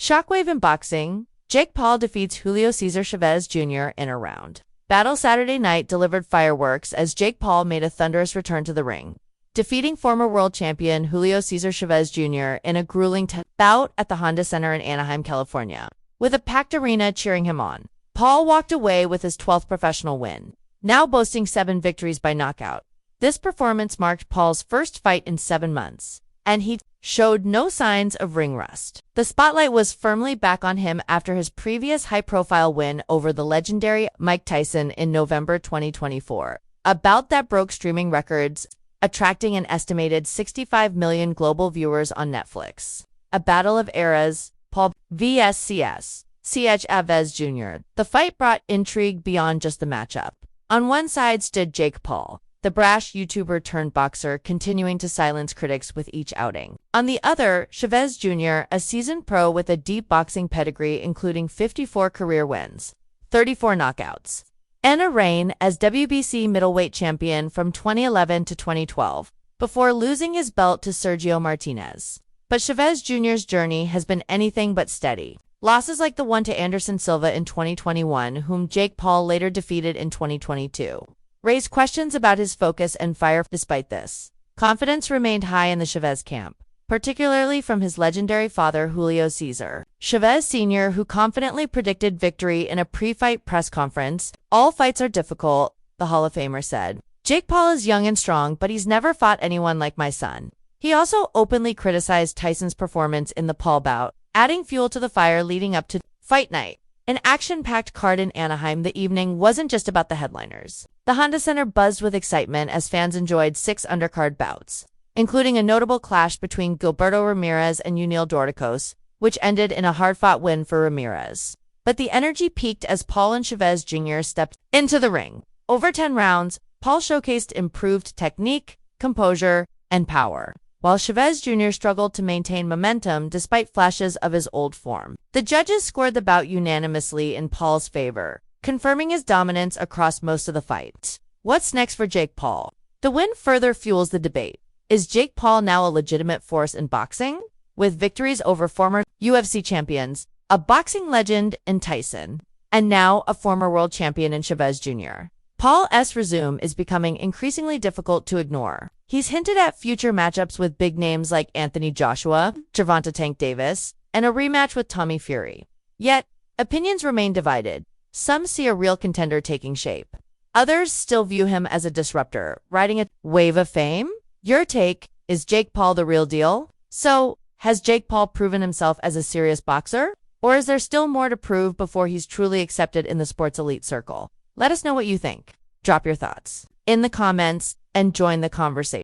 Shockwave in boxing. Jake Paul defeats Julio César Chávez Jr. in a round. Battle Saturday night delivered fireworks as Jake Paul made a thunderous return to the ring, defeating former world champion Julio César Chávez Jr. in a grueling bout at the Honda Center in Anaheim, California. With a packed arena cheering him on, Paul walked away with his 12th professional win, now boasting 7 victories by knockout. This performance marked Paul's first fight in 7 months, and he showed no signs of ring rust. The spotlight was firmly back on him after his previous high-profile win over the legendary Mike Tyson in November 2024, a bout that broke streaming records, attracting an estimated 65 million global viewers on Netflix. A battle of eras, Paul vs. Chavez Jr. The fight brought intrigue beyond just the matchup. On one side stood Jake Paul, the brash YouTuber turned boxer, continuing to silence critics with each outing. On the other, Chavez Jr., a seasoned pro with a deep boxing pedigree including 54 career wins, 34 knockouts, and a reign as WBC middleweight champion from 2011 to 2012, before losing his belt to Sergio Martinez. But Chavez Jr.'s journey has been anything but steady. Losses like the one to Anderson Silva in 2021, whom Jake Paul later defeated in 2022, raised questions about his focus and fire. Despite this, confidence remained high in the Chavez camp, particularly from his legendary father Julio César Chávez Sr., who confidently predicted victory in a pre-fight press conference. "All fights are difficult," the Hall of Famer said. "Jake Paul is young and strong, but he's never fought anyone like my son." He also openly criticized Tyson's performance in the Paul bout, adding fuel to the fire leading up to fight night. An action-packed card in Anaheim, the evening wasn't just about the headliners. The Honda Center buzzed with excitement as fans enjoyed 6 undercard bouts, including a notable clash between Gilberto Ramirez and Yunil Dorticos, which ended in a hard-fought win for Ramirez. But the energy peaked as Paul and Chavez Jr. stepped into the ring. Over 10 rounds, Paul showcased improved technique, composure, and power, while Chavez Jr. struggled to maintain momentum despite flashes of his old form. The judges scored the bout unanimously in Paul's favor, confirming his dominance across most of the fight. What's next for Jake Paul? The win further fuels the debate. Is Jake Paul now a legitimate force in boxing? With victories over former UFC champions, a boxing legend in Tyson, and now a former world champion in Chavez Jr., Paul's resume is becoming increasingly difficult to ignore. He's hinted at future matchups with big names like Anthony Joshua, Gervonta Tank Davis, and a rematch with Tommy Fury. Yet, opinions remain divided. Some see a real contender taking shape. Others still view him as a disruptor, riding a wave of fame. Your take, is Jake Paul the real deal? So, has Jake Paul proven himself as a serious boxer? Or is there still more to prove before he's truly accepted in the sports elite circle? Let us know what you think. Drop your thoughts in the comments and join the conversation.